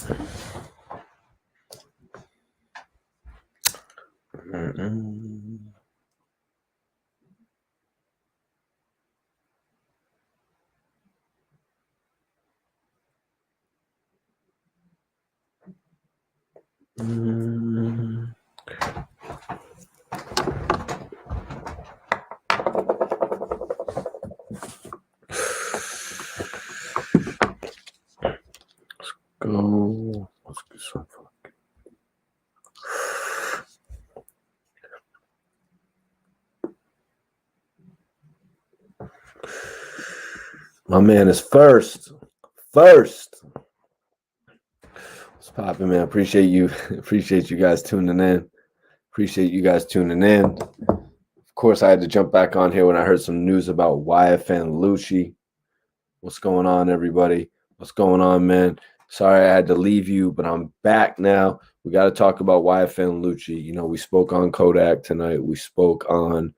Go. Let's get some fucking. My man is first. What's popping, man? Appreciate you. Appreciate you guys tuning in. Of course, I had to jump back on here when I heard some news about YFN Lucci. What's going on, everybody? What's going on, man? Sorry I had to leave you, but I'm back now. We got to talk about YFN Lucci. You know, we spoke on Kodak tonight. We spoke on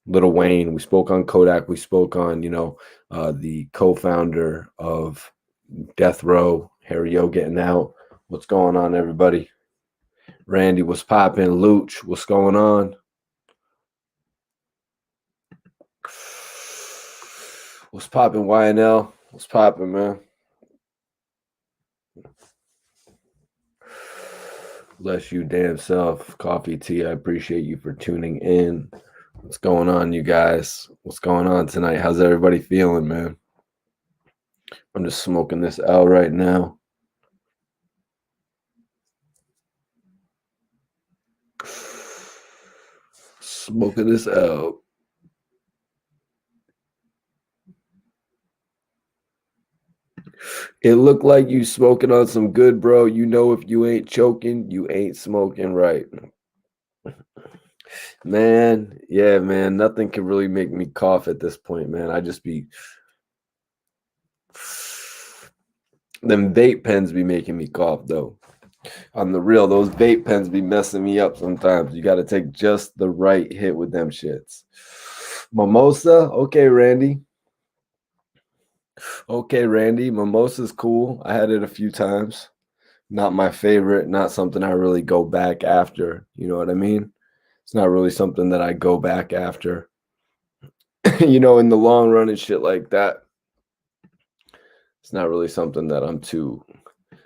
Lil Wayne. We spoke on Kodak. We spoke on, the co-founder of Death Row, Harry O, getting out. What's going on, everybody? Randy, what's popping? Luch, what's going on? What's popping, YNL? What's popping, man? Bless you, damn self. Coffee, tea. I appreciate you for tuning in. What's going on, you guys? What's going on tonight? How's everybody feeling, man? I'm just smoking this L right now. Smoking this L. It looked like you smoking on some good, bro. You know, if you ain't choking, you ain't smoking right. Man, yeah, man. Nothing can really make me cough at this point, man. I just be... Them vape pens be making me cough, though. On the real, those vape pens be messing me up sometimes. You got to take just the right hit with them shits. Mimosa? Okay, Randy. Mimosa's cool. I had it a few times. Not my favorite. Not something I really go back after. You know what I mean? It's not really something that I go back after. In the long run and shit like that. It's not really something that I'm too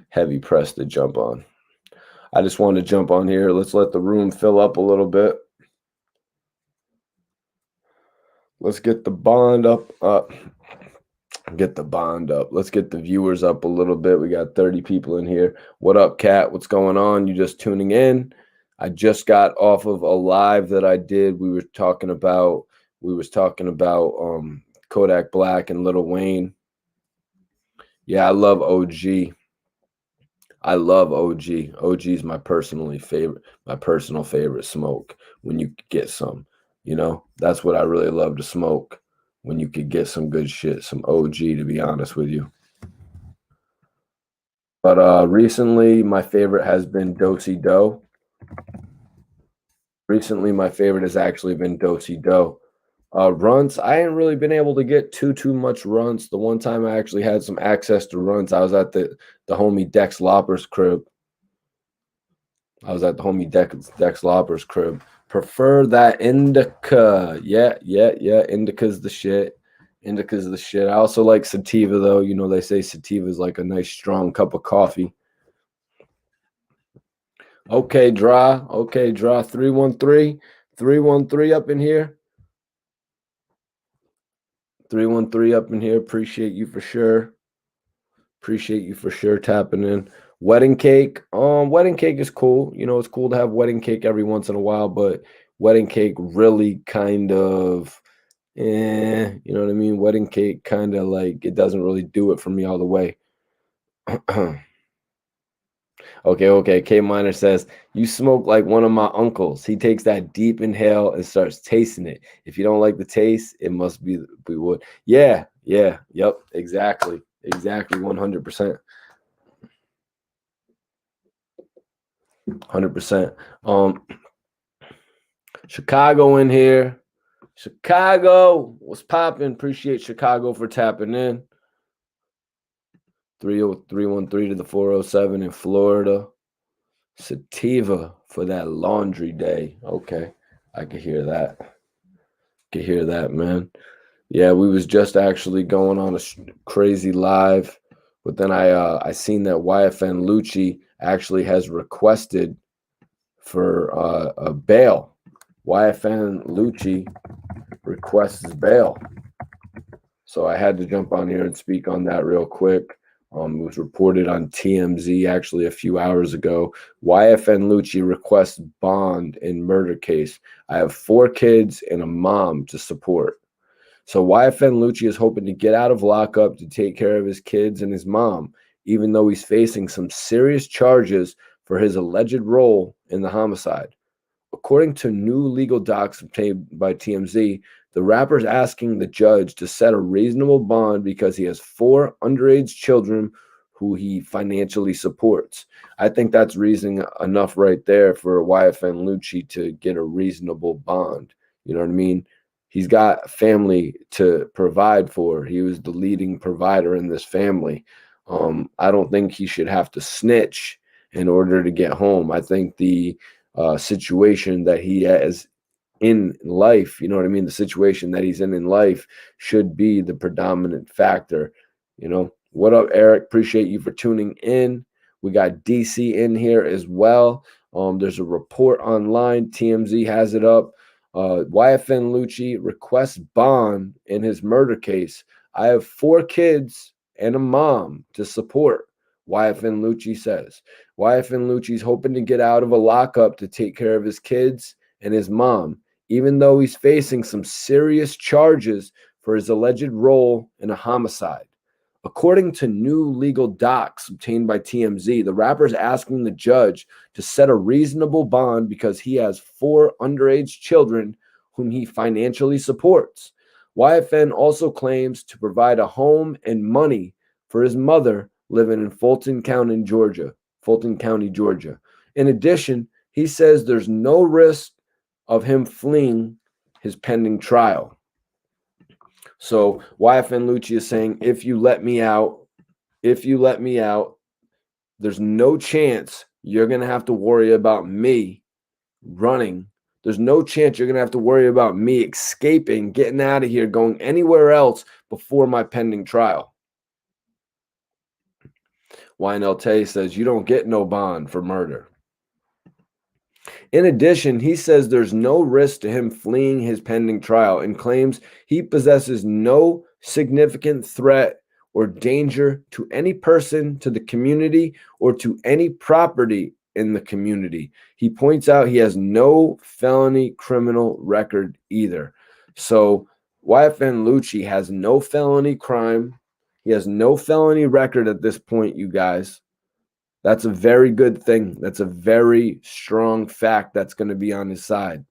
heavy pressed to jump on. I just want to jump on here. Let's let the room fill up a little bit. Let's get the bond up. Get the bond up. Let's get the viewers up a little bit. We got 30 people in here. What up, Kat? What's going on? You just tuning in? I just got off of a live that I did. We was talking about Kodak Black and Lil Wayne. Yeah, I love OG. OG is my personal favorite smoke when you get some. That's what I really love to smoke. When you could get some good shit, some OG, to be honest with you. But recently, my favorite has been Do-Si Do. Recently, my favorite has actually been Do-Si Do. Runts, I ain't really been able to get too much runts. The one time I actually had some access to runts, I was at the homie Dex Lopper's crib. Prefer that indica. Yeah. Indica's the shit. I also like sativa, though. They say sativa is like a nice strong cup of coffee. Okay, draw. 313 up in here. 313 up in here. Appreciate you for sure tapping in. Wedding cake. Wedding cake is cool. It's cool to have wedding cake every once in a while, but wedding cake really kind of, you know what I mean? Wedding cake kind of like, it doesn't really do it for me all the way. Okay. K-Miner says, you smoke like one of my uncles. He takes that deep inhale and starts tasting it. If you don't like the taste, it must be wood. Yeah. Yep. Exactly. 100%. 100%. Chicago in here. Chicago, what's popping? Appreciate Chicago for tapping in. 313 to the 407 in Florida. Sativa for that laundry day. Okay, I could hear that. Could hear that, man. Yeah, we was just actually going on a crazy live, but then I seen that YFN Lucci actually has requested for a bail. YFN Lucci requests bail. So I had to jump on here and speak on that real quick. It was reported on TMZ actually a few hours ago. YFN Lucci requests bond in murder case. I have 4 kids and a mom to support. So YFN Lucci is hoping to get out of lockup to take care of his kids and his mom, even though he's facing some serious charges for his alleged role in the homicide. According to new legal docs obtained by TMZ, the rapper is asking the judge to set a reasonable bond because he has 4 underage children who he financially supports. I think that's reason enough right there for YFN Lucci to get a reasonable bond. You know what I mean? He's got family to provide for. He was the leading provider in this family. I don't think he should have to snitch in order to get home. I think the situation that he has in life, you know what I mean? The situation that he's in life should be the predominant factor. You know, what up, Eric? Appreciate you for tuning in. We got DC in here as well. There's a report online. TMZ has it up. YFN Lucci requests bond in his murder case. I have 4 kids and a mom to support, YFN Lucci says. YFN Lucci's hoping to get out of a lockup to take care of his kids and his mom, even though he's facing some serious charges for his alleged role in a homicide. According to new legal docs obtained by TMZ, the rapper is asking the judge to set a reasonable bond because he has 4 underage children whom he financially supports. YFN also claims to provide a home and money for his mother living in Fulton County, Georgia. In addition, he says there's no risk of him fleeing his pending trial. So YFN Lucci is saying, if you let me out, there's no chance you're going to have to worry about me running. There's no chance you're going to have to worry about me escaping, getting out of here, going anywhere else before my pending trial. YNLT says, you don't get no bond for murder. In addition, he says there's no risk to him fleeing his pending trial and claims he possesses no significant threat or danger to any person, to the community, or to any property in the community. He points out he has no felony criminal record either. So YFN Lucci has no felony crime. He has no felony record at this point, you guys. That's a very good thing. That's a very strong fact that's going to be on his side.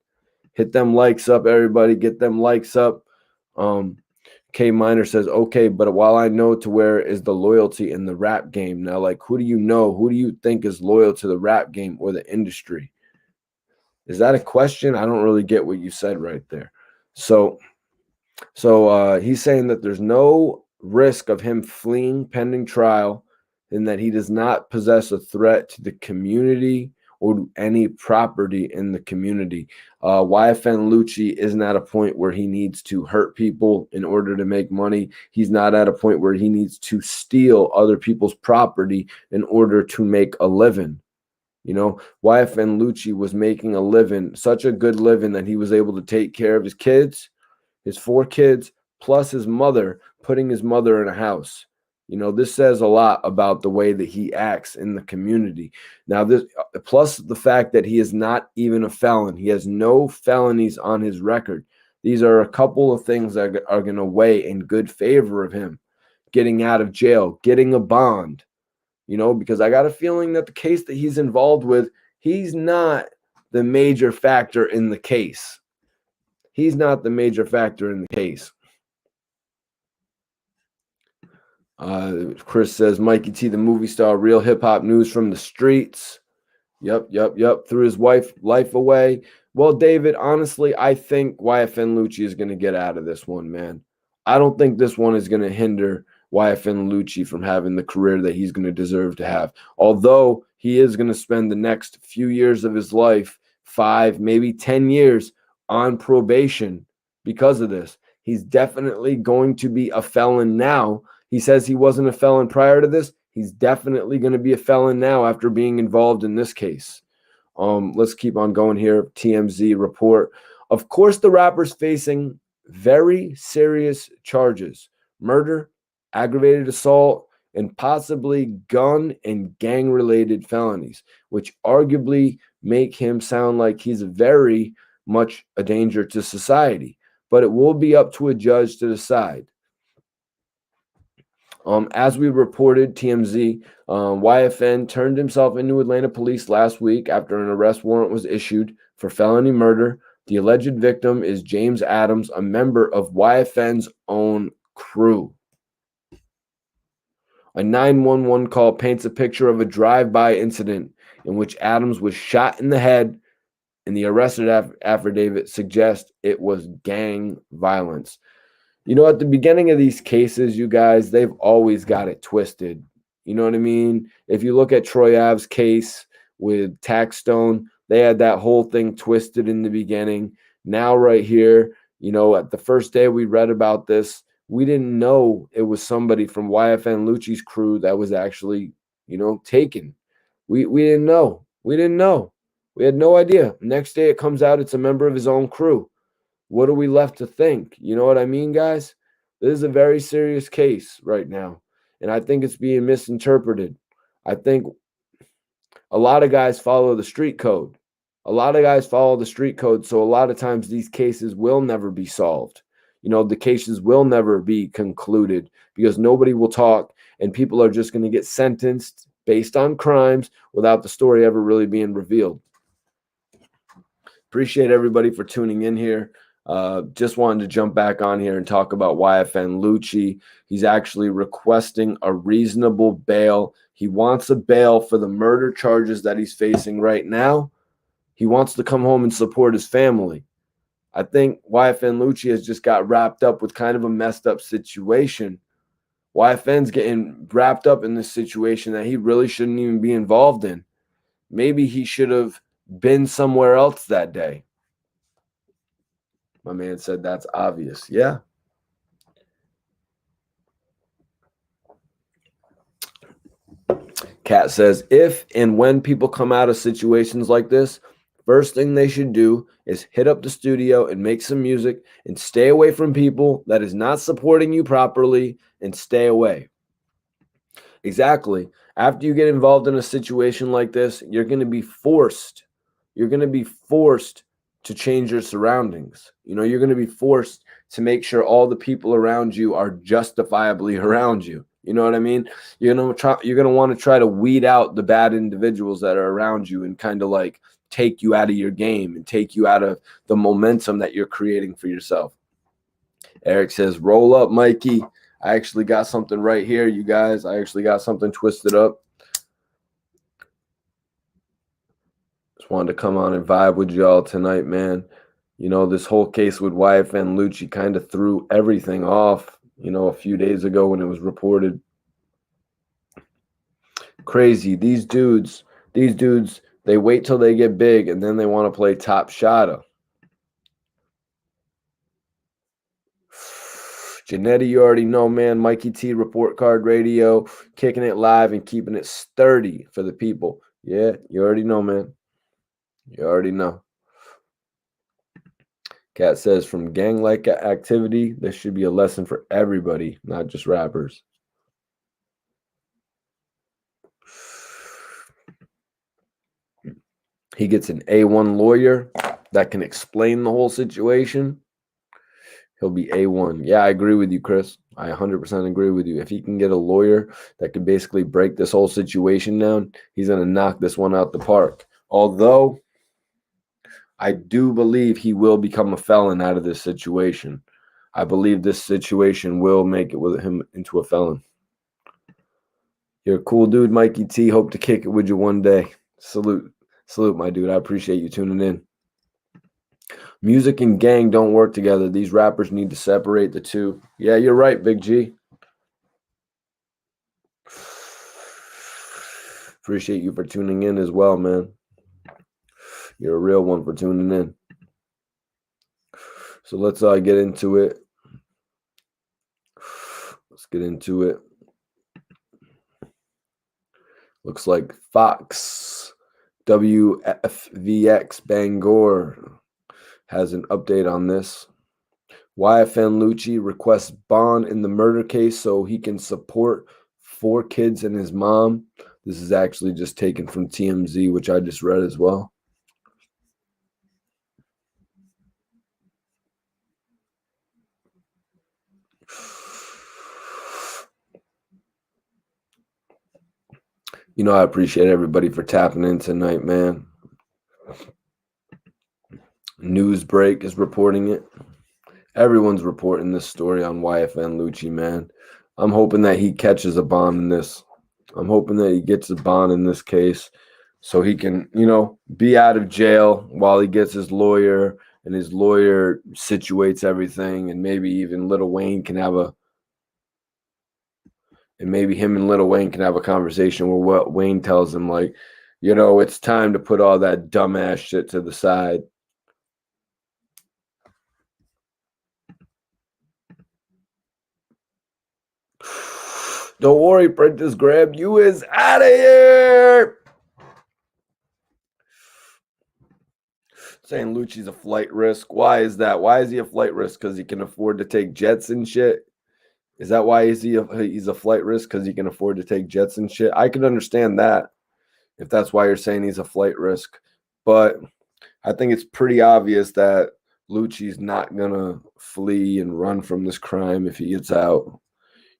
Hit them likes up, everybody. Get them likes up. K Miner says, okay, but while I know to where is the loyalty in the rap game, now, like, who do you know? Who do you think is loyal to the rap game or the industry? Is that a question? I don't really get what you said right there. So he's saying that there's no risk of him fleeing pending trial, and that he does not possess a threat to the community or to any property in the community. YFN Lucci isn't at a point where he needs to hurt people in order to make money. He's not at a point where he needs to steal other people's property in order to make a living. You know, YFN Lucci was making a living, such a good living, that he was able to take care of his kids, his 4 kids, plus his mother, putting his mother in a house. You know, this says a lot about the way that he acts in the community. Now, this plus the fact that he is not even a felon. He has no felonies on his record. These are a couple of things that are going to weigh in good favor of him getting out of jail, getting a bond, you know, because I got a feeling that the case that he's involved with, he's not the major factor in the case. He's not the major factor in the case. Chris says, Mikey T, the movie star, real hip hop news from the streets. Yep. Threw his life away. Well, David, honestly, I think YFN Lucci is going to get out of this one, man. I don't think this one is going to hinder YFN Lucci from having the career that he's going to deserve to have. Although he is going to spend the next few years of his life, 5, maybe 10 years, on probation because of this. He's definitely going to be a felon now. He says he wasn't a felon prior to this. He's definitely going to be a felon now after being involved in this case. Let's keep on going here. TMZ report. Of course, the rapper's facing very serious charges: murder, aggravated assault, and possibly gun and gang-related felonies, which arguably make him sound like he's very much a danger to society. But it will be up to a judge to decide. As we reported, TMZ, YFN turned himself into Atlanta police last week after an arrest warrant was issued for felony murder. The alleged victim is James Adams, a member of YFN's own crew. A 911 call paints a picture of a drive-by incident in which Adams was shot in the head, and the arrested affidavit suggests it was gang violence. You know, at the beginning of these cases, you guys, they've always got it twisted. You know what I mean? If you look at Troy Ave's case with Taxstone, they had that whole thing twisted in the beginning. Now, right here, you know, at the first day we read about this, we didn't know it was somebody from YFN Lucci's crew that was actually, you know, taken. We didn't know. We didn't know. We had no idea. Next day it comes out it's a member of his own crew. What are we left to think? You know what I mean, guys? This is a very serious case right now, and I think it's being misinterpreted. I think a lot of guys follow the street code. A lot of guys follow the street code, so a lot of times these cases will never be solved. You know, the cases will never be concluded because nobody will talk, and people are just going to get sentenced based on crimes without the story ever really being revealed. Appreciate everybody for tuning in here. Just wanted to jump back on here and talk about YFN Lucci. He's actually requesting a reasonable bail. He wants a bail for the murder charges that he's facing right now. He wants to come home and support his family. I think YFN Lucci has just got wrapped up with kind of a messed up situation. YFN's getting wrapped up in this situation that he really shouldn't even be involved in. Maybe he should have been somewhere else that day. My man said that's obvious. Yeah. Kat says, if and when people come out of situations like this, first thing they should do is hit up the studio and make some music and stay away from people that is not supporting you properly and stay away. Exactly. After you get involved in a situation like this, you're going to be forced. You're going to be forced to change your surroundings. You know, you're going to be forced to make sure all the people around you are justifiably around you. You know what I mean? You're going to want to try to weed out the bad individuals that are around you and kind of like take you out of your game and take you out of the momentum that you're creating for yourself. Eric says, roll up, Mikey. I actually got something right here, you guys. I actually got something twisted up. Just wanted to come on and vibe with y'all tonight, man. You know, this whole case with YFN Lucci kind of threw everything off, you know, a few days ago when it was reported. Crazy. These dudes, they wait till they get big and then they want to play top shotta. Janetti, you already know, man. Mikey T, Report Card Radio, kicking it live and keeping it sturdy for the people. Yeah, you already know, man. You already know. Kat says, from gang-like activity, there should be a lesson for everybody, not just rappers. He gets an A1 lawyer that can explain the whole situation. He'll be A1. Yeah, I agree with you, Chris. I 100% agree with you. If he can get a lawyer that can basically break this whole situation down, he's going to knock this one out the park. Although I do believe he will become a felon out of this situation. I believe this situation will make it with him into a felon. You're a cool dude, Mikey T. Hope to kick it with you one day. Salute. Salute, my dude. I appreciate you tuning in. Music and gang don't work together. These rappers need to separate the two. Yeah, you're right, Big G. Appreciate you for tuning in as well, man. You're a real one for tuning in. So let's get into it. Let's get into it. Looks like Fox WFVX Bangor has an update on this. YFN Lucci requests bond in the murder case so he can support 4 kids and his mom. This is actually just taken from TMZ, which I just read as well. You know, I appreciate everybody for tapping in tonight, man. Newsbreak is reporting it. Everyone's reporting this story on YFN Lucci, man. I'm hoping that he catches a bond in this. I'm hoping that he gets a bond in this case so he can, you know, be out of jail while he gets his lawyer and his lawyer situates everything, and maybe even Lil Wayne can have a conversation where what Wayne tells him, like, you know, it's time to put all that dumbass shit to the side. Don't worry, Prentice Graham, you is out of here. Saying Lucci's a flight risk. Why is that? Why is he a flight risk? Because he can afford to take jets and shit? Is that why he's a flight risk? Because he can afford to take jets and shit? I can understand that if that's why you're saying he's a flight risk. But I think it's pretty obvious that Lucci's not going to flee and run from this crime if he gets out,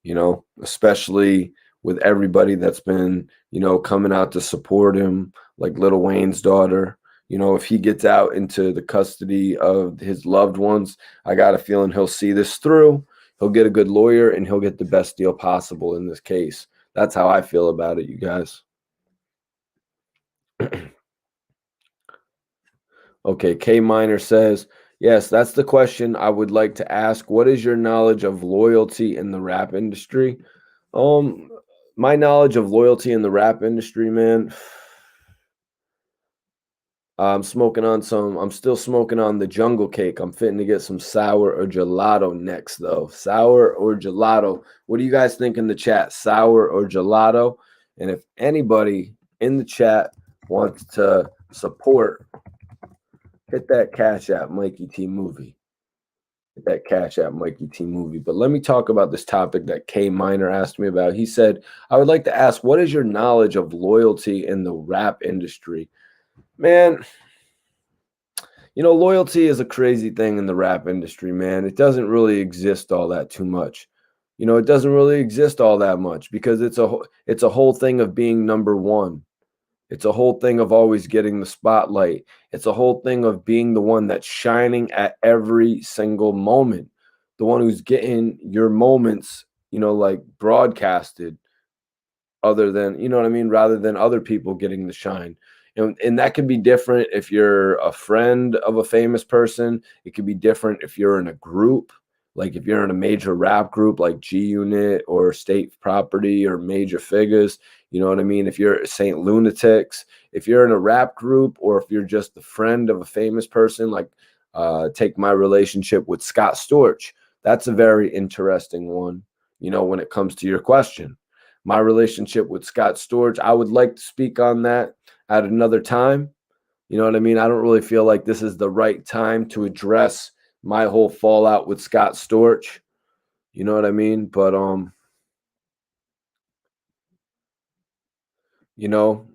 you know, especially with everybody that's been, you know, coming out to support him, like Lil Wayne's daughter. You know, if he gets out into the custody of his loved ones, I got a feeling he'll see this through. He'll get a good lawyer and he'll get the best deal possible in this case. That's how I feel about it, you guys. Okay, K Minor says, yes, that's the question I would like to ask. What is your knowledge of loyalty in the rap industry? My knowledge of loyalty in the rap industry, man, I'm still smoking on the jungle cake. I'm fitting to get some sour or gelato next, though. Sour or gelato. What do you guys think in the chat? Sour or gelato? And if anybody in the chat wants to support, hit that Cash App Mikey T Movie. Hit that Cash App Mikey T Movie. But let me talk about this topic that K Minor asked me about. He said, I would like to ask, what is your knowledge of loyalty in the rap industry? Man, you know, loyalty is a crazy thing in the rap industry, man. It doesn't really exist all that too much. You know, it doesn't really exist all that much because it's a whole thing of being number one. It's a whole thing of always getting the spotlight. It's a whole thing of being the one that's shining at every single moment. The one who's getting your moments, you know, like broadcasted other than, you know what I mean, rather than other people getting the shine. And that can be different if you're a friend of a famous person. It could be different if you're in a group, like if you're in a major rap group like G Unit or State Property or Major Figures. You know what I mean? If you're Saint Lunatics, if you're in a rap group, or if you're just the friend of a famous person, like take my relationship with Scott Storch. That's a very interesting one, you know, when it comes to your question. My relationship with Scott Storch, I would like to speak on that at another time. You know what I mean? I don't really feel like this is the right time to address my whole fallout with Scott Storch. You know what I mean? But you know,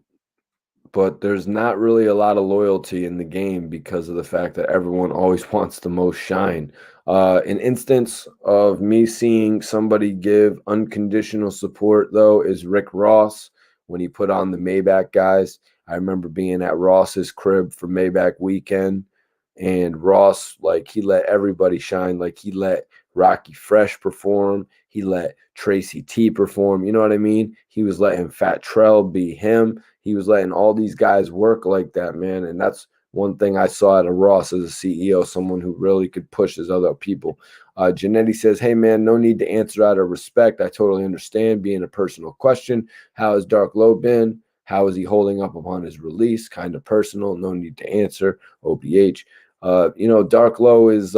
but there's not really a lot of loyalty in the game because of the fact that everyone always wants the most shine. An instance of me seeing somebody give unconditional support, though, is Rick Ross when he put on the Maybach guys. I remember being at Ross's crib for Maybach weekend, and Ross, like, he let everybody shine. Like, he let Rocky Fresh perform. He let Tracy T perform. You know what I mean? He was letting Fat Trell be him. He was letting all these guys work like that, man. And that's one thing I saw at a Ross as a CEO, someone who really could push his other people. Janetti says, hey, man, no need to answer out of respect. I totally understand being a personal question. How has Darklow been? How is he holding up upon his release? Kind of personal. No need to answer. OBH. Darklow is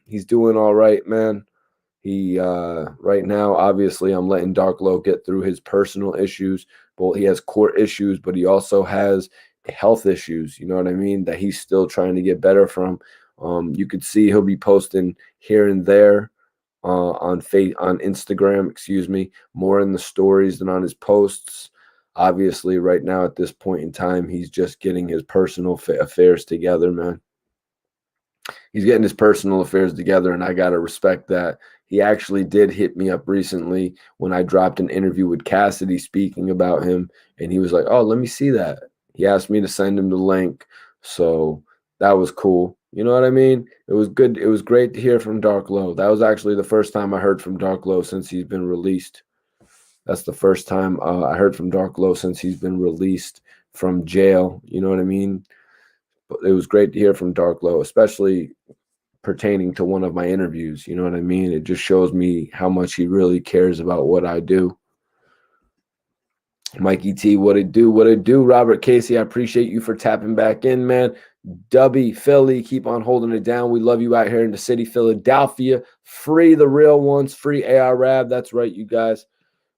he's doing all right, man. He right now, obviously, I'm letting Darklow get through his personal issues. Well, he has court issues, but he also has health issues. You know what I mean? That he's still trying to get better from. You could see he'll be posting here and there on Instagram, excuse me, more in the stories than on his posts. Obviously, right now at this point in time, he's just getting his personal affairs together, man. He's getting his personal affairs together, and I gotta respect that. He actually did hit me up recently when I dropped an interview with Cassidy speaking about him, and he was like, "Oh, let me see that." He asked me to send him the link, so that was cool. You know what I mean? It was good. It was great to hear from Darklow. That was actually the first time I heard from Darklow since he's been released. That's the first time I heard from Darklow since he's been released from jail. You know what I mean? But it was great to hear from Darklow, especially pertaining to one of my interviews. You know what I mean? It just shows me how much he really cares about what I do. Mikey T, what it do? What it do? Robert Casey, I appreciate you for tapping back in, man. Dubby, Philly, keep on holding it down. We love you out here in the city, Philadelphia. Free the real ones, free AR Rab. That's right, you guys.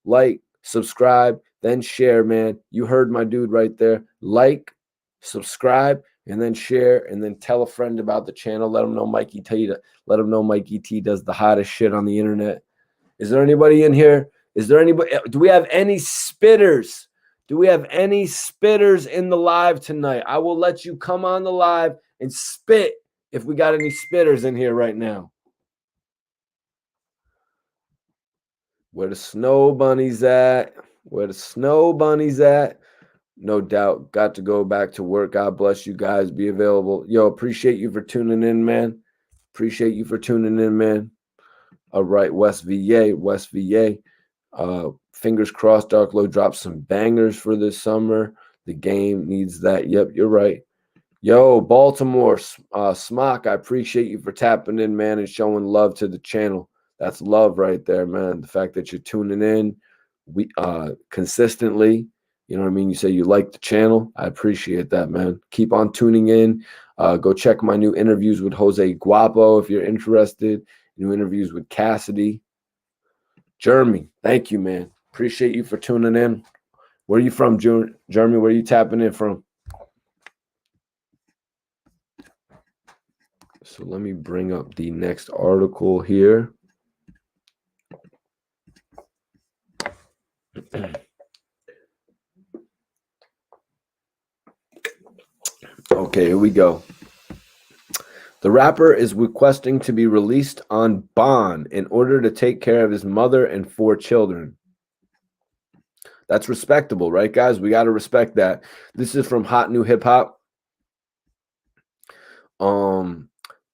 Like, subscribe, then share, man. You heard my dude right there. Like, subscribe, and then share, and then tell a friend about the channel. Let them know Mikey T does the hottest shit on the internet. Is there anybody in here? Is there anybody? Do we have any spitters? Do we have any spitters in the live tonight? I will let you come on the live and spit if we got any spitters in here right now. Where the snow bunnies at? Where the snow bunnies at? No doubt. Got to go back to work. God bless you guys. Be available. Yo, appreciate you for tuning in, man. Appreciate you for tuning in, man. All right, West VA. Fingers crossed Darklow drops some bangers for this summer. The game needs that. Yep, you're right. Yo, Baltimore, Smock, I appreciate you for tapping in, man, and showing love to the channel. That's love right there, man. The fact that you're tuning in consistently, you know what I mean? You say you like the channel. I appreciate that, man. Keep on tuning in. Go check my new interviews with Jose Guapo if you're interested. New interviews with Cassidy. Jeremy, thank you, man. Appreciate you for tuning in. Where are you from, Jeremy? Where are you tapping in from? So let me bring up the next article here. Okay, here we go. The rapper is requesting to be released on bond in order to take care of his mother and 4 children. That's respectable, right, guys? We got to respect that. This is from Hot New Hip Hop.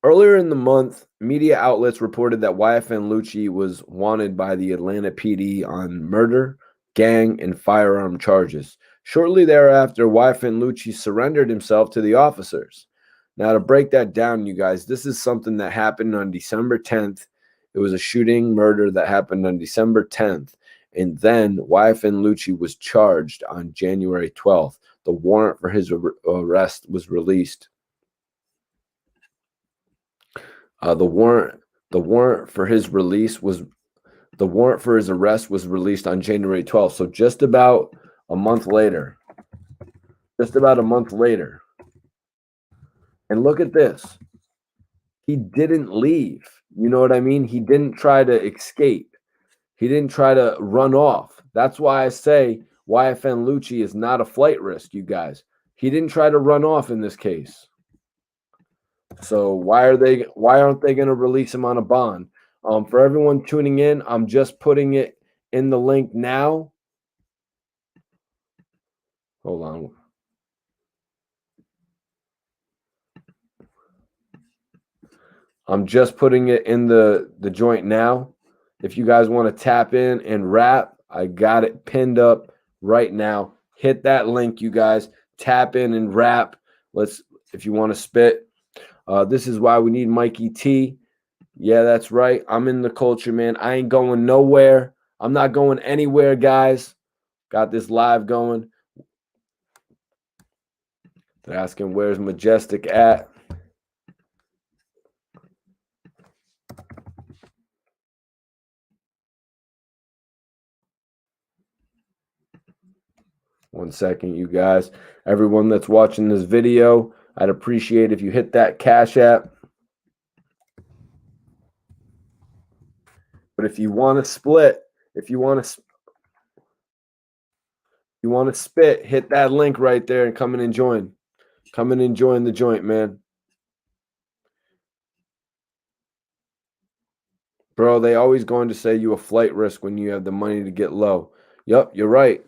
Earlier in the month, media outlets reported that YFN Lucci was wanted by the Atlanta PD on murder, gang, and firearm charges. Shortly thereafter, YFN Lucci surrendered himself to the officers. Now, to break that down, you guys, this is something that happened on December 10th. It was a shooting murder that happened on December 10th. And then YFN Lucci was charged on January 12th. The warrant for his arrest was released. The warrant for his arrest was released on January 12th. So just about a month later. And look at this. He didn't leave. You know what I mean? He didn't try to escape. He didn't try to run off. That's why I say YFN Lucci is not a flight risk, you guys. He didn't try to run off in this case. So why aren't they going to release him on a bond? For everyone tuning in, I'm just putting it in the link now. Hold on. I'm just putting it in the joint now. If you guys want to tap in and rap, I got it pinned up right now. Hit that link, you guys. Tap in and rap. If you want to spit. This is why we need Mikey T. Yeah, that's right. I'm in the culture, man. I ain't going nowhere. I'm not going anywhere, guys. Got this live going. They're asking, where's Majestic at? One second, you guys. Everyone that's watching this video, I'd appreciate if you hit that Cash App. But if you want to split, if you want to spit, hit that link right there and come in and join. Come in and join the joint, man. Bro, they always going to say you a flight risk when you have the money to get low. Yup, you're right.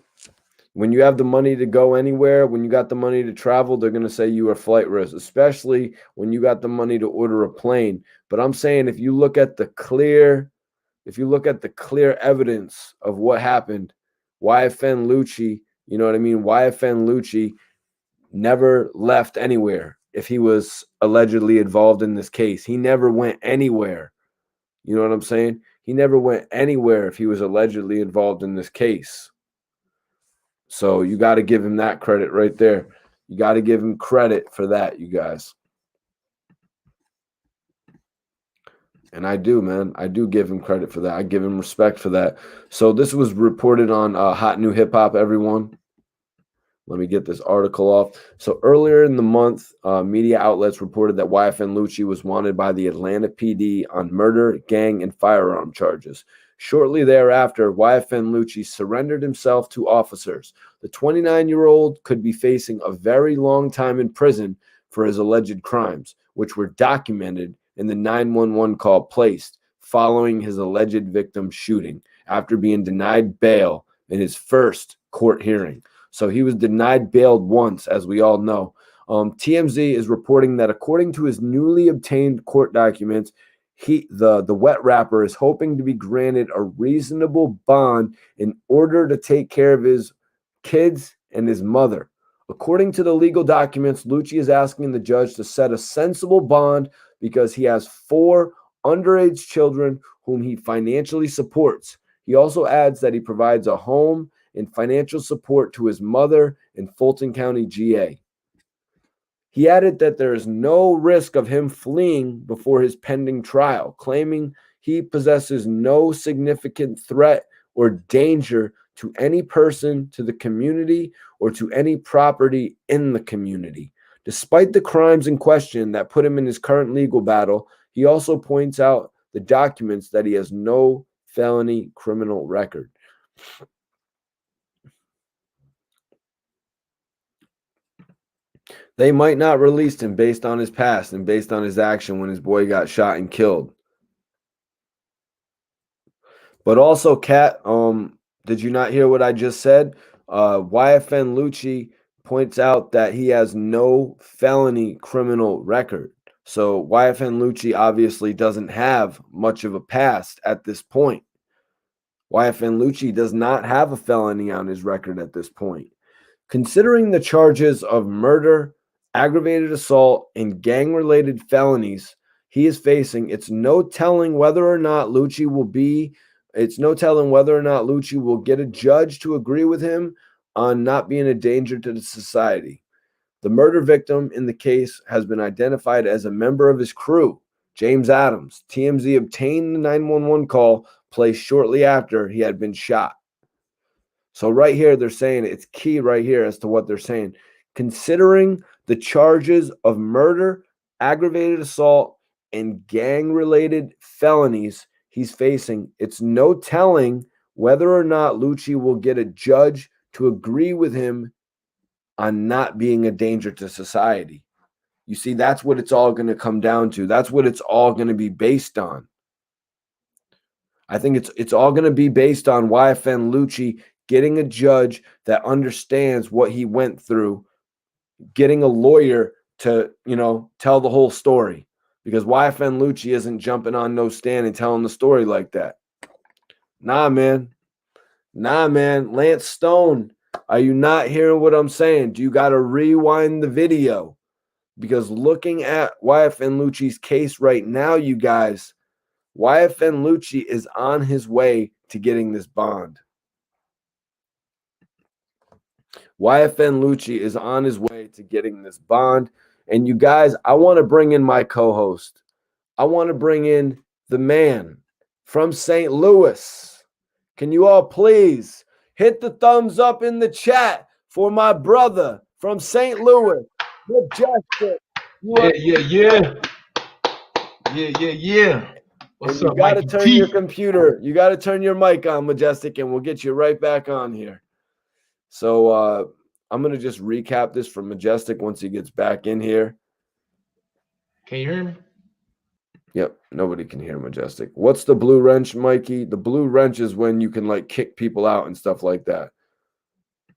When you have the money to go anywhere, when you got the money to travel, they're going to say you are flight risk, especially when you got the money to order a plane. But I'm saying if you look at the clear evidence of what happened, YFN Lucci, you know what I mean? YFN Lucci never left anywhere if he was allegedly involved in this case. He never went anywhere. You know what I'm saying? He never went anywhere if he was allegedly involved in this case. So you got to give him that credit right there. You got to give him credit for that, you guys. And I do, man. I do give him credit for that. I give him respect for that. So this was reported on Hot New Hip Hop, everyone. Let me get this article off. So earlier in the month, media outlets reported that YFN Lucci was wanted by the Atlanta PD on murder, gang, and firearm charges. Shortly thereafter, YFN Lucci surrendered himself to officers. The 29-year-old could be facing a very long time in prison for his alleged crimes, which were documented in the 911 call placed following his alleged victim's shooting after being denied bail in his first court hearing. So he was denied bail once, as we all know. TMZ is reporting that according to his newly obtained court documents, the wet rapper is hoping to be granted a reasonable bond in order to take care of his kids and his mother. According to the legal documents, Lucci is asking the judge to set a sensible bond because he has 4 underage children whom he financially supports. He also adds that he provides a home and financial support to his mother in Fulton County, GA. He added that there is no risk of him fleeing before his pending trial, claiming he possesses no significant threat or danger to any person, to the community, or to any property in the community. Despite the crimes in question that put him in his current legal battle, he also points out the documents that he has no felony criminal record. They might not release him based on his past and based on his action when his boy got shot and killed. But also, Kat, did you not hear what I just said? YFN Lucci points out that he has no felony criminal record. So YFN Lucci obviously doesn't have much of a past at this point. YFN Lucci does not have a felony on his record at this point. Considering the charges of murder, aggravated assault, and gang-related felonies he is facing, it's no telling whether or not Lucci will get a judge to agree with him on not being a danger to the society. The murder victim in the case has been identified as a member of his crew, James Adams. TMZ obtained the 911 call placed shortly after he had been shot. So right here, they're saying it's key right here as to what they're saying. Considering the charges of murder, aggravated assault, and gang-related felonies he's facing, it's no telling whether or not Lucci will get a judge to agree with him on not being a danger to society. You see, that's what it's all going to come down to. That's what it's all going to be based on. I think it's all going to be based on YFN Lucci getting a judge that understands what he went through, getting a lawyer to, tell the whole story. Because YFN Lucci isn't jumping on no stand and telling the story like that. Nah, man. Lance Stone, are you not hearing what I'm saying? Do you got to rewind the video? Because looking at YFN Lucci's case right now, you guys, YFN Lucci is on his way to getting this bond. YFN Lucci is on his way to getting this bond. And you guys, I want to bring in my co-host. I want to bring in the man from St. Louis. Can you all please hit the thumbs up in the chat for my brother from St. Louis, Majestic? Yeah. What's And you up, got to Mikey turn T? your computer. You got to turn your mic on, Majestic, and we'll get you right back on here. So I'm going to just recap this for Majestic once he gets back in here. Can you hear me? Yep, nobody can hear Majestic. What's the blue wrench, Mikey? The blue wrench is when you can like kick people out and stuff like that.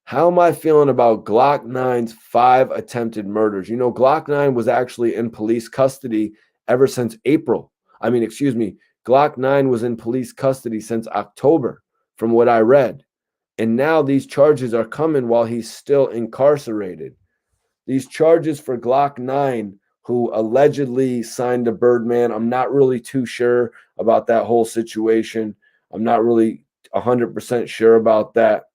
How am I feeling about Glock 9's 5 attempted murders? You know, Glock 9 was actually in police custody ever since April. Glock 9 was in police custody since October, from what I read. And now these charges are coming while he's still incarcerated. These charges for Glock 9, who allegedly signed a Birdman. I'm not really too sure about that whole situation. I'm not really 100% sure about that.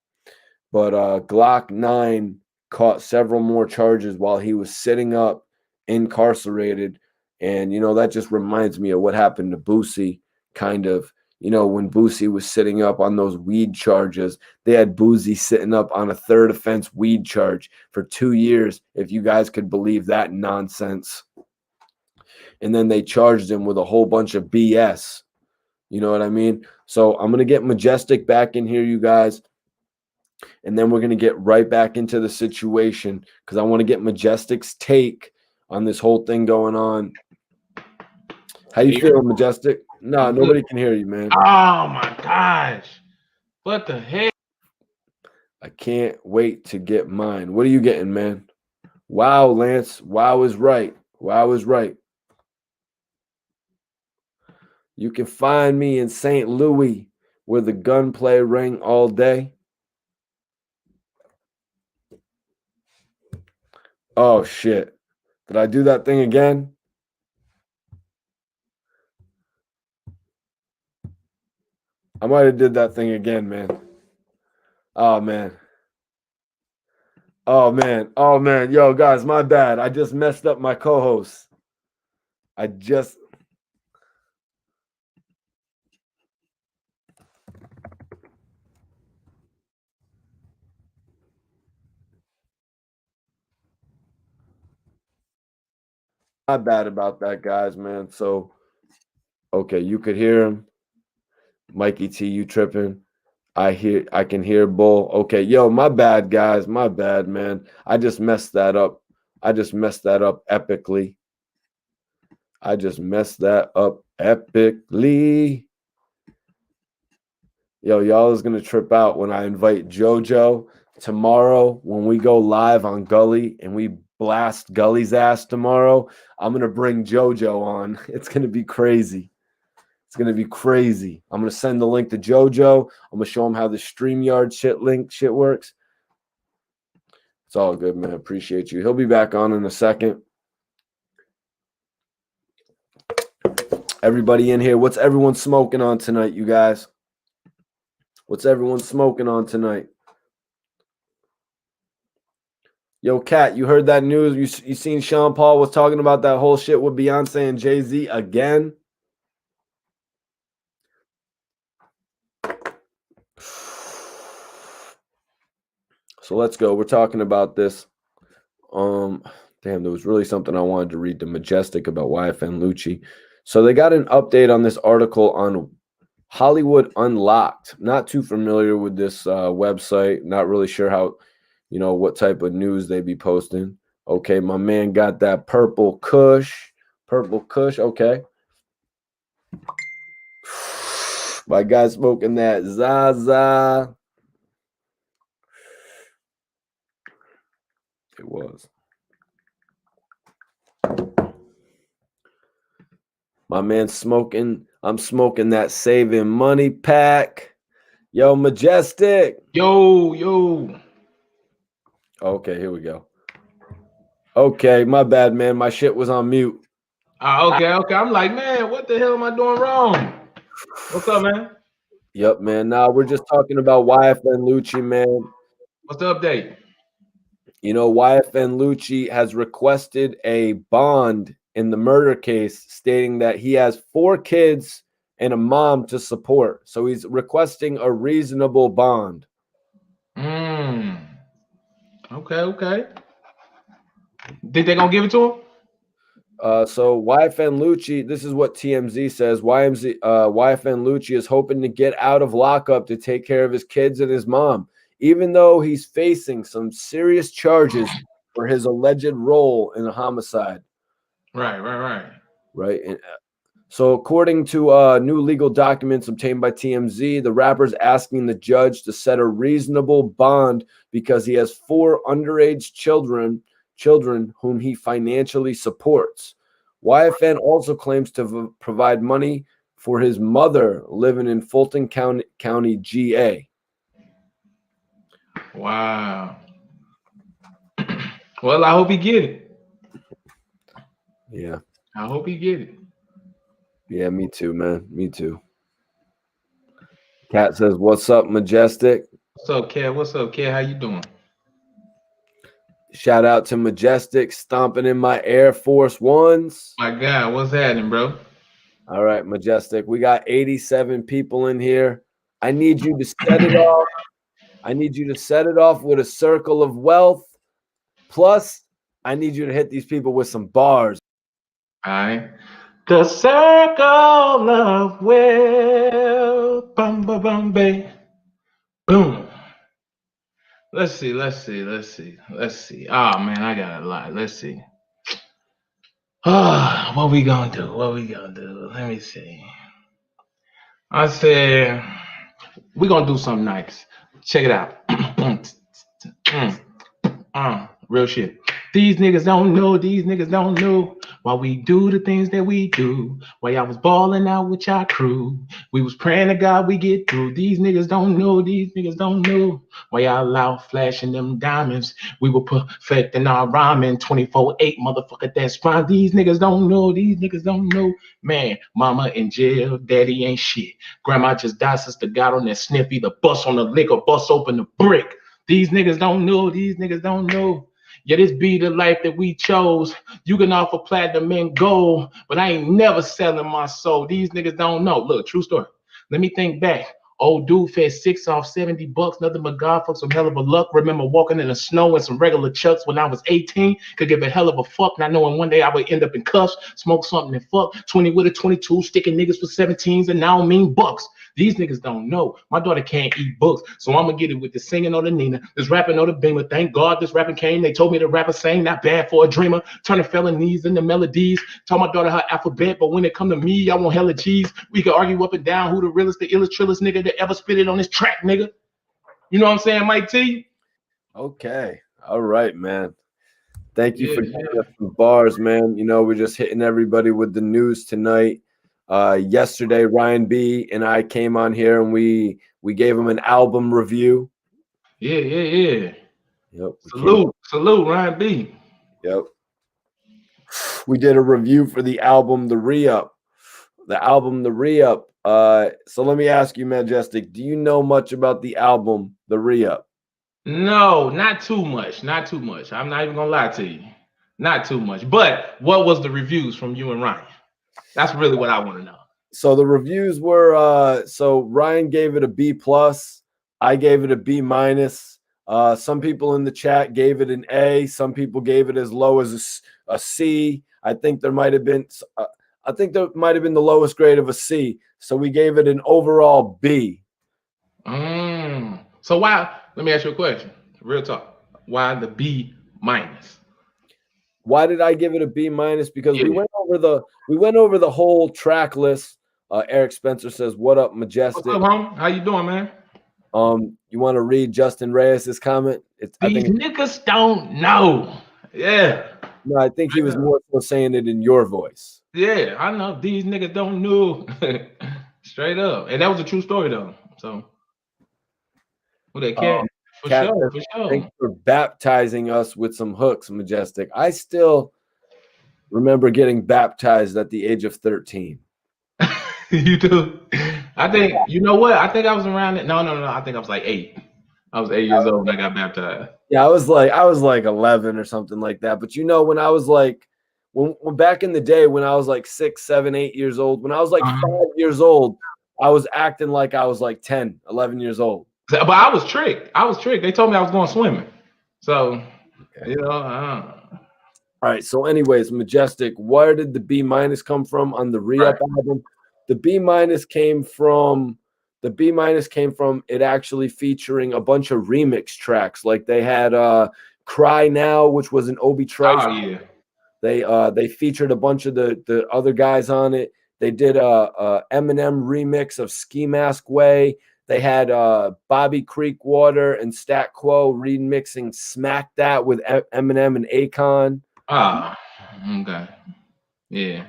But Glock 9 caught several more charges while he was sitting up incarcerated. And, you know, that just reminds me of what happened to Boosie, kind of. You know, when Boosie was sitting up on those weed charges, they had Boosie sitting up on a third offense weed charge for 2 years, if you guys could believe that nonsense. And then they charged him with a whole bunch of BS. You know what I mean? So I'm going to get Majestic back in here, you guys. And then we're going to get right back into the situation because I want to get Majestic's take on this whole thing going on. How you feeling, Majestic? No, nobody can hear you, man. Oh my gosh. What the heck? I can't wait to get mine. What are you getting, man? Wow, Lance. Wow is right. Wow is right. You can find me in St. Louis where the gunplay rang all day. Oh, shit. Did I do that thing again? I might have did that thing again, man. Oh, man. Oh, man. Oh, man. Yo, guys, my bad. I just messed up my co-host. Not bad about that, guys, man. So, okay, you could hear him. Mikey T, you tripping? I can hear Bull. Okay, yo, my bad, guys. My bad, man. I just messed that up. Epically. Yo, y'all is gonna trip out when I invite JoJo tomorrow when we go live on Gully and we blast Gully's ass tomorrow. I'm gonna bring JoJo on. It's gonna be crazy. It's gonna be crazy. I'm gonna send the link to JoJo. I'm gonna show him how the StreamYard shit works. It's all good, man. Appreciate you. He'll be back on in a second. Everybody in here, what's everyone smoking on tonight, you guys? What's everyone smoking on tonight? Yo, Kat, you heard that news? You seen Sean Paul was talking about that whole shit with Beyonce and Jay-Z again? So let's go. We're talking about this. Damn, there was really something I wanted to read to Majestic about YFN Lucci. So they got an update on this article on Hollywood Unlocked. Not too familiar with this website. Not really sure how, you know, what type of news they be posting. Okay, my man got that purple kush. Okay. My guy smoking that Zaza. It was. My man smoking. I'm smoking that saving money pack. Yo, Majestic. Yo. Okay, here we go. Okay, my bad, man. My shit was on mute. Okay. I'm like, man, what the hell am I doing wrong? What's up, man? Yep, man. Nah, we're just talking about YFN Lucci, man. What's the update? You know, YFN Lucci has requested a bond in the murder case, stating that he has 4 kids and a mom to support. So he's requesting a reasonable bond. Okay. Think they gonna give it to him? So YFN Lucci, this is what TMZ says. YFN Lucci is hoping to get out of lockup to take care of his kids and his mom, even though he's facing some serious charges for his alleged role in a homicide. Right. And so according to new legal documents obtained by TMZ, the rapper's asking the judge to set a reasonable bond because he has 4 underage children whom he financially supports. YFN also claims to provide money for his mother living in Fulton County, GA. Wow. Well, I hope he get it. Yeah. I hope he get it. Yeah, me too, man. Me too. Cat says, "What's up, Majestic?" What's up, Kat? What's up, Kat? How you doing? Shout out to Majestic stomping in my Air Force Ones. My God, what's happening, bro? All right, Majestic. We got 87 people in here. I need you to set it off. I need you to set it off with a circle of wealth. Plus, I need you to hit these people with some bars. All right. The circle of wealth. Bum, bum, bum, bang. Boom. Let's see. Oh, man, I got a lot. Let's see. What we gonna do? Let me see. I said, we're gonna do something nice. Check it out. Real shit. These niggas don't know why we do the things that we do. Why y'all was balling out with y'all crew. We was praying to God we get through. These niggas don't know why y'all allow flashing them diamonds. We were perfecting our rhyming 24/8, motherfucker, that's right. These niggas don't know. Man, mama in jail, daddy ain't shit. Grandma just died, sister got on that sniffy, the bus on the liquor, bus open the brick. These niggas don't know. Yeah, this be the life that we chose. You can offer platinum and gold, but I ain't never selling my soul. These niggas don't know. Look, true story. Let me think back. Old dude fed 6 off $70, nothing but God for some hell of a luck. Remember walking in the snow in some regular chucks when I was 18. Could give a hell of a fuck, not knowing one day I would end up in cuffs, smoke something and fuck. 20 with a 22, sticking niggas for 17s and now I mean bucks. These niggas don't know. My daughter can't eat books, so I'm gonna get it with the singing or the Nina, this rapping or the Beamer. Thank God this rapping came. They told me the rapper sang, not bad for a dreamer. Turning felonies into melodies. Taught my daughter her alphabet, but when it come to me, I want hella G's. We can argue up and down who the realest, the illest, trillest nigga that ever spit it on this track, nigga. You know what I'm saying, Mike T? Okay. All right, man. Thank you for giving us some bars, man. You know, we're just hitting everybody with the news tonight. Yesterday, Ryan B and I came on here and we gave him an album review. Yeah. Yep. Salute, Ryan B. Yep. We did a review for the album The Re-Up. So let me ask you, Majestic, do you know much about the album The Re-Up? No, not too much. I'm not even gonna lie to you. Not too much. But what was the reviews from you and Ryan? That's really what I want to know. So the reviews were so Ryan gave it a B plus, I gave it a B minus. Some people in the chat gave it an A. Some people gave it as low as a C. I think there might have been the lowest grade of a C. So we gave it an overall B. So why? Let me ask you a question. Real talk. Why the B minus? Why did I give it a B minus? Because we went over the whole track list. Eric Spencer says, "What up, Majestic? What's up, home? How you doing, man?" You want to read Justin Reyes's comment? These niggas don't know. Yeah. No, I think he was more so saying it in your voice. Yeah, I know. These niggas don't know. Straight up. And that was a true story, though. So, who that cat? For sure. Thanks for baptizing us with some hooks, Majestic. I still remember getting baptized at the age of 13. You do? I think, you know what? I think I was around it. No. I think I was like 8. I was 8 years old when I got baptized. Yeah, I was like 11 or something like that. But you know, when I was like, when back in the day, when I was like 6, 7, 8 years old, when I was like Uh-huh. 5 years old, I was acting like I was like 10, 11 years old. But I was tricked. I was tricked. They told me I was going swimming. So, Okay. you know, All right. So, anyways, Majestic, where did the B- come from on the right. re-up album? The B- came from it actually featuring a bunch of remix tracks. Like they had Cry Now, which was an Obi Trice. Oh yeah. They featured a bunch of the other guys on it. They did a Eminem remix of Ski Mask Way. They had Bobby Creekwater and Stat Quo remixing Smack That with Eminem and Akon. Ah, okay. Yeah.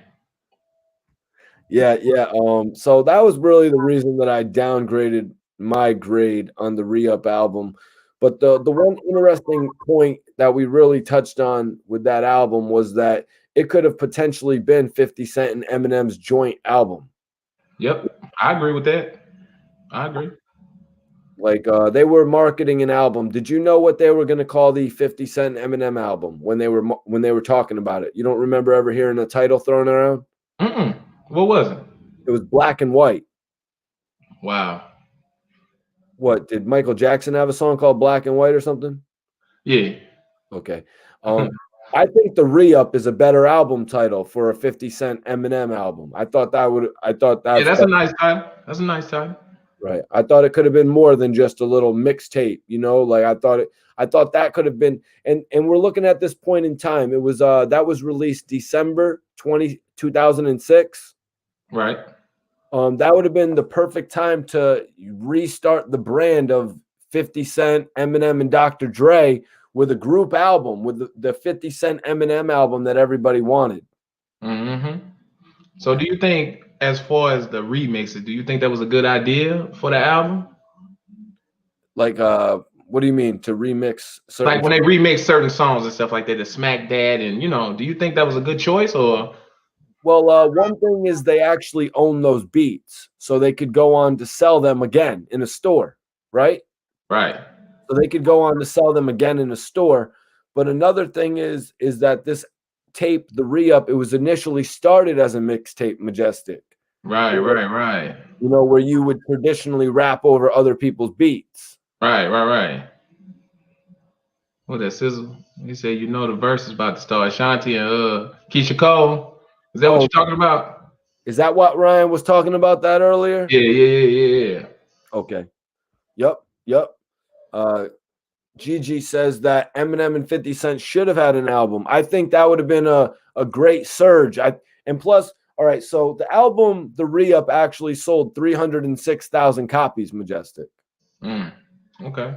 Yeah, yeah. So that was really the reason that I downgraded my grade on the re-up album. But the one interesting point that we really touched on with that album was that it could have potentially been 50 Cent and Eminem's joint album. Yep. I agree with that. I agree. Like they were marketing an album. Did you know what they were going to call the 50 Cent Eminem album when they were talking about it? You don't remember ever hearing a title thrown around? Mm-mm. What was it? It was Black and White. Wow. What, did Michael Jackson have a song called Black and White or something? Yeah. Okay. I think the Re-Up is a better album title for a 50 Cent Eminem album. I thought Yeah, that's that's a nice title. That's a nice title. right. I thought it could have been more than just a little mixtape, you know, like I thought that could have been, and we're looking at this point in time. It was that was released December 2006. Right. That would have been the perfect time to restart the brand of 50 Cent, Eminem, and Dr. Dre with a group album, with the 50 Cent Eminem album that everybody wanted. Mm-hmm. So do you think, as far as the remixes, do you think that was a good idea for the album? Like, what do you mean to remix certain? Like when they remix certain songs and stuff like that, the Smack Dad, and do you think that was a good choice or? Well, one thing is they actually own those beats, so they could go on to sell them again in a store, right? Right. So they could go on to sell them again in a store. But another thing is that this tape, the re-up, it was initially started as a mixtape, Majestic. Right. Right. Right. You know, where you would traditionally rap over other people's beats. Right. Right. Right. What that Sizzle? He said, the verse is about to start. Shanti and Keisha Cole. Is that what you're talking about? Is that what Ryan was talking about that earlier? Yeah. Yeah. Yeah. Yeah. Yeah. Okay. Yep. Gigi says that Eminem and 50 Cent should have had an album. I think that would have been a great surge. And plus, all right, so the album, the re-up, actually sold 306,000 copies, Majestic. Okay.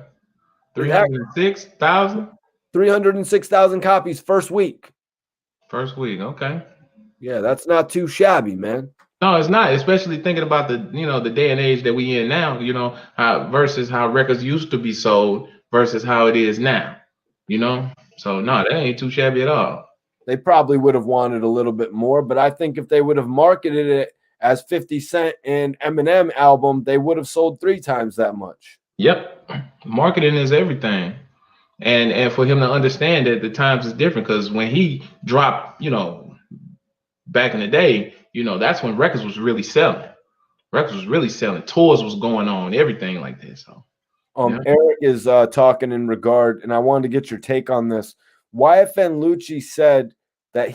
306,000? 306,000 copies first week. First week, okay. Yeah, that's not too shabby, man. No, it's not, especially thinking about the day and age that we in now, how versus how records used to be sold versus how it is now, So no, that ain't too shabby at all. They probably would have wanted a little bit more, but I think if they would have marketed it as 50 Cent and Eminem album, they would have sold 3 times that much. Yep. Marketing is everything. And for him to understand that the times is different, because when he dropped, back in the day, that's when records was really selling. Records was really selling. Tours was going on, everything like this. So, Eric is talking in regard, and I wanted to get your take on this. YFN Lucci said that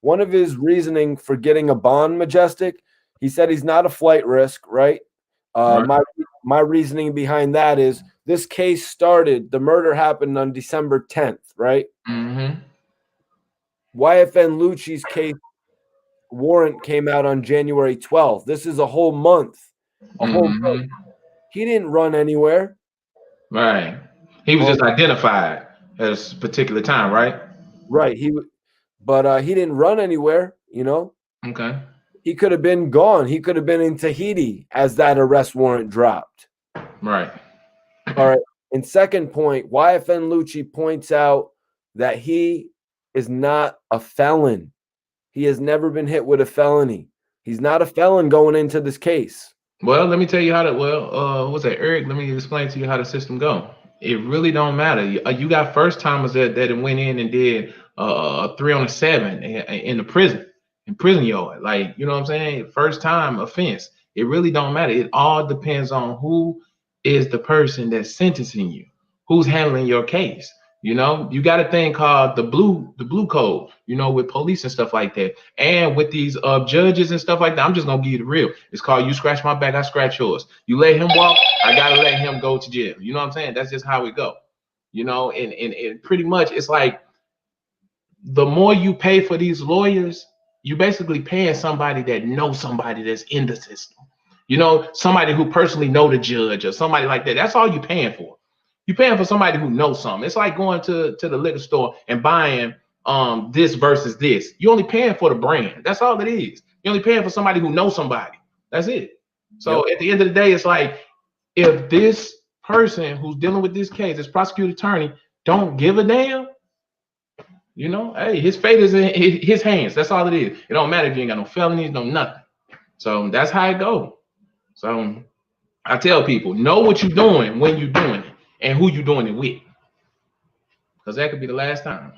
one of his reasoning for getting a bond, Majestic, he said he's not a flight risk, right? right. My reasoning behind that is this case started, the murder happened on December 10th, right? Mm-hmm. YFN Lucci's case warrant came out on January 12th. This is a whole month. Whole month. He didn't run anywhere. Right. He was just identified at a particular time, right? Right. But he didn't run anywhere, Okay. He could have been gone. He could have been in Tahiti as that arrest warrant dropped. Right. All right. And second point, YFN Lucci points out that he is not a felon. He has never been hit with a felony. He's not a felon going into this case. Well, let me tell you what's that, Eric? Let me explain to you how the system go. It really don't matter. You got first timers that went in and did a 3 on a 7 in the prison yard. Like, you know what I'm saying? First time offense. It really don't matter. It all depends on who is the person that's sentencing you, who's handling your case. You know, you got a thing called the blue code, you know, with police and stuff like that. And with these judges and stuff like that, I'm just gonna give you the real. It's called you scratch my back, I scratch yours. You let him walk, I gotta let him go to jail. You know what I'm saying? That's just how it go. You know, and pretty much it's like the more you pay for these lawyers, you basically paying somebody that knows somebody that's in the system. You know, somebody who personally know the judge or somebody like that. That's all you paying for. You're paying for somebody who knows something. It's like going to the liquor store and buying this versus this. You're only paying for the brand. That's all it is. You're only paying for somebody who knows somebody. That's it. So at the end of the day, it's like if this person who's dealing with this case, this prosecutor attorney, don't give a damn, you know, hey, his fate is in his hands. That's all it is. It don't matter if you ain't got no felonies, no nothing. So that's how it goes. So I tell people, know what you're doing when you're doing it and who you're doing it with. Because that could be the last time.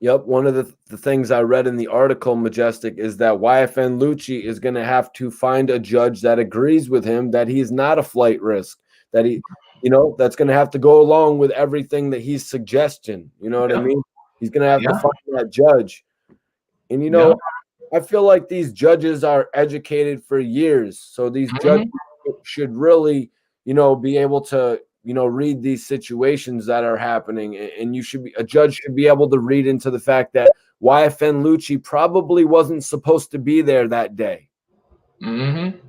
Yep. One of the things I read in the article, Majestic, is that YFN Lucci is going to have to find a judge that agrees with him that he's not a flight risk, that he, you know, that's going to have to go along with everything that he's suggesting. You know what I mean? He's going to have to find that judge. And, you know, I feel like these judges are educated for years. So these judges should really, you know, be able to, you know, read these situations that are happening. And a judge should be able to read into the fact that YFN Lucci probably wasn't supposed to be there that day. You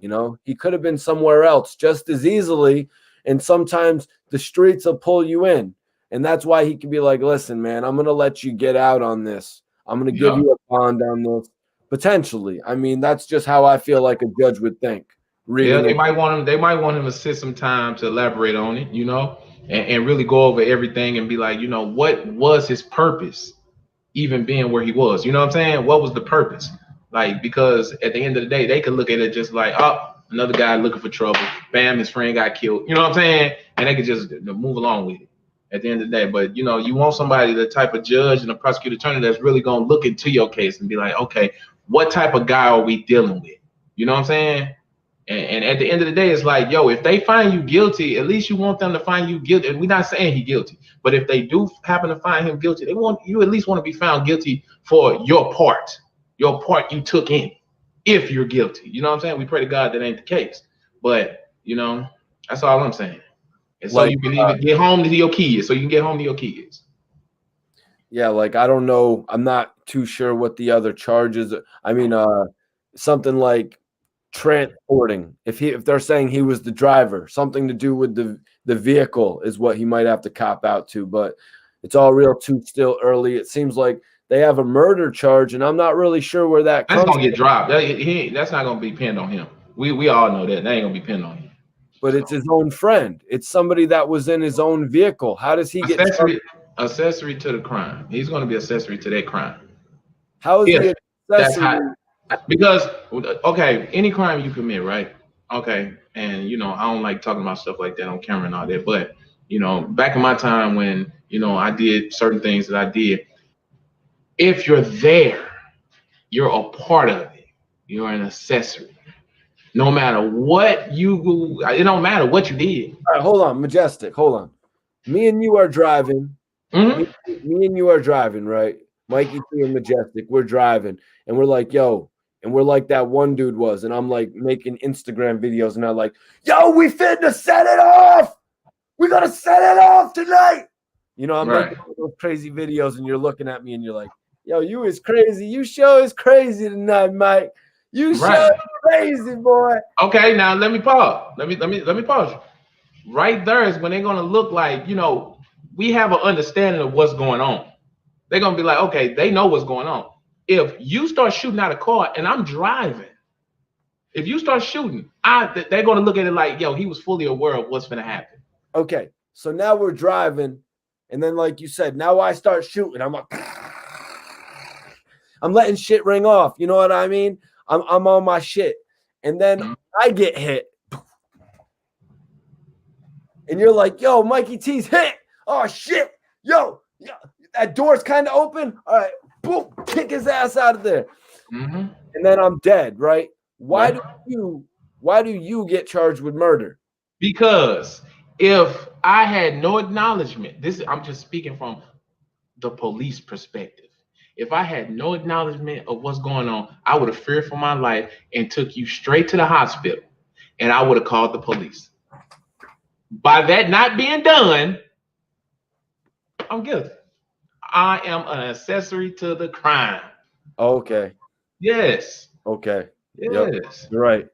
know, he could have been somewhere else just as easily. And sometimes the streets will pull you in. And that's why he can be like, listen, man, I'm going to let you get out on this. I'm going to give you a bond on this. Potentially. I mean, that's just how I feel like a judge would think. They might want him. They might want him to sit some time to elaborate on it, you know, and really go over everything and be like, you know, what was his purpose, even being where he was. You know what I'm saying? What was the purpose? Like, because at the end of the day, they could look at it just like, oh, another guy looking for trouble. Bam, his friend got killed. You know what I'm saying? And they could just move along with it at the end of the day. But, you know, you want somebody, the type of judge and a prosecutor attorney that's really going to look into your case and be like, okay, what type of guy are we dealing with? You know what I'm saying? And at the end of the day, it's like, yo, if they find you guilty, at least you want them to find you guilty. And we're not saying he's guilty, but if they do happen to find him guilty, they want you at least want to be found guilty for your part you took in, if you're guilty. You know what I'm saying? We pray to God that ain't the case. But, you know, that's all I'm saying. And so you can even get home to your kids, so you can get home to your kids. Yeah, like, I don't know. I'm not too sure what the other charges. I mean, something like transporting, if they're saying he was the driver, something to do with the vehicle is what he might have to cop out to. But it's all real too still early. It seems like they have a murder charge, and I'm not really sure where that's gonna get dropped. That's not gonna be pinned on him. We all know that ain't gonna be pinned on him. But it's his own friend. It's somebody that was in his own vehicle. How does he get accessory to the crime? He's gonna be accessory to that crime. How is he accessory? That's hot. Because, okay, any crime you commit, right? Okay, and, you know, I don't like talking about stuff like that on camera and all that, but, you know, back in my time when, you know, I did certain things that I did, if you're there, you're a part of it. You're an accessory. No matter what it don't matter what you did. All right, hold on, Majestic, hold on. Me and you are driving. Me and you are driving, right? Mikey T and Majestic, we're driving, and we're like, yo, and we're like that one dude was, and I'm like making Instagram videos, and I'm like, yo, we finna set it off. We gotta set it off tonight. You know, I'm making those crazy videos, and you're looking at me, and you're like, yo, you is crazy. You show is crazy tonight, Mike. You show is crazy, boy. Okay, now let me pause. Let me pause. Right there is when they're gonna look like, you know, we have an understanding of what's going on. They're gonna be like, okay, they know what's going on. If you start shooting out a car and I'm driving, if you start shooting, they're gonna look at it like, yo, he was fully aware of what's gonna happen. Okay, so now we're driving, and then like you said, now I start shooting. I'm like, I'm letting shit ring off. You know what I mean? I'm on my shit, and then I get hit. and you're like, yo, Mikey T's hit. Oh shit. Yo, that door's kind of open. All right, boom, kick his ass out of there. Mm-hmm. And then I'm dead, right? Why Right. do you get charged with murder? Because if I had no acknowledgement, I'm just speaking from the police perspective. If I had no acknowledgement of what's going on, I would have feared for my life and took you straight to the hospital, and I would have called the police. By that not being done, I'm guilty. I am an accessory to the crime. Okay. Yes. Okay. Yes. Yep.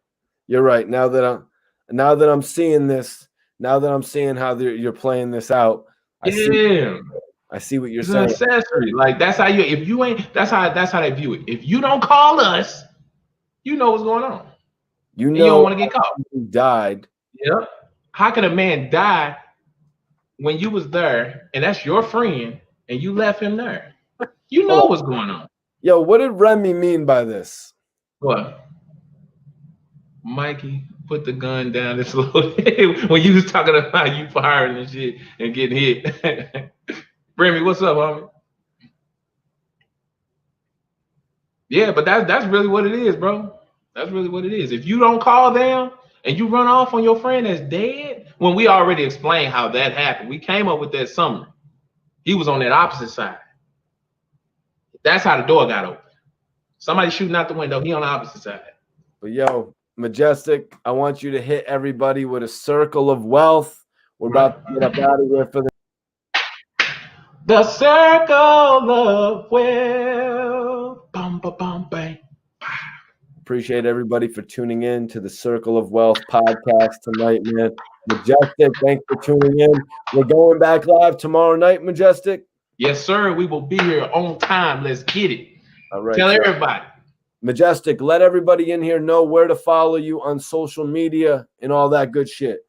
You're right. Now that I'm seeing this, now that I'm seeing how you're playing this out, I see what you're It's saying. an accessory. Like that's how that's how they view it. If you don't call us, you know what's going on. You don't want to get caught. He died. Yep. How can a man die when you was there and that's your friend and you left him there? You know what's going on. Yo, what did Remy mean by this? What? Mikey, put the gun down and slow when you was talking about you firing and shit and getting hit. Remy, what's up, homie? Yeah, but that's really what it is, bro. That's really what it is. If you don't call them and you run off on your friend that's dead, when we already explained how that happened, we came up with that summary. He was on that opposite side. That's how the door got open. Somebody shooting out the window. He on the opposite side. But yo, Majestic, I want you to hit everybody with a circle of wealth. We're about to get up out of here for the circle of wealth. Bum, ba, bum, bang. Appreciate everybody for tuning in to the Circle of Wealth podcast tonight, man. Majestic, thanks for tuning in. We're going back live tomorrow night, Majestic. Yes, sir. We will be here on time. Let's get it. All right. Tell everybody. Majestic, let everybody in here know where to follow you on social media and all that good shit.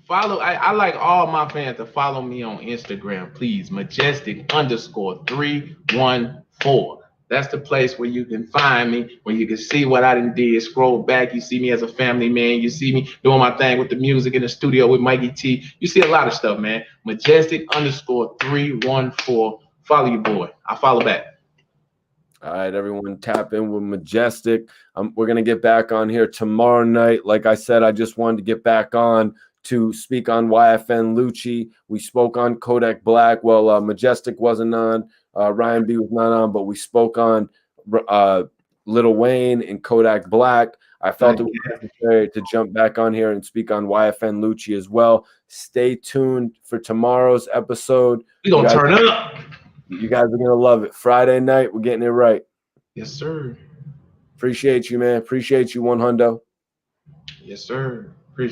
I like all my fans to follow me on Instagram, please. Majestic_314. That's the place where you can find me, where you can see what I did. Scroll back, you see me as a family man. You see me doing my thing with the music in the studio with Mikey T. You see a lot of stuff, man. Majestic_314. Follow your boy. I follow back. All right, everyone, tap in with Majestic. We're going to get back on here tomorrow night. Like I said, I just wanted to get back on to speak on YFN Lucci. We spoke on Kodak Black. Well, Majestic wasn't on. Ryan B was not on, but we spoke on Lil Wayne and Kodak Black. I felt it was necessary to jump back on here and speak on YFN Lucci as well. Stay tuned for tomorrow's episode. We're going to turn up. You guys are going to love it. Friday night, we're getting it right. Yes, sir. Appreciate you, man. Appreciate you, 100. Yes, sir.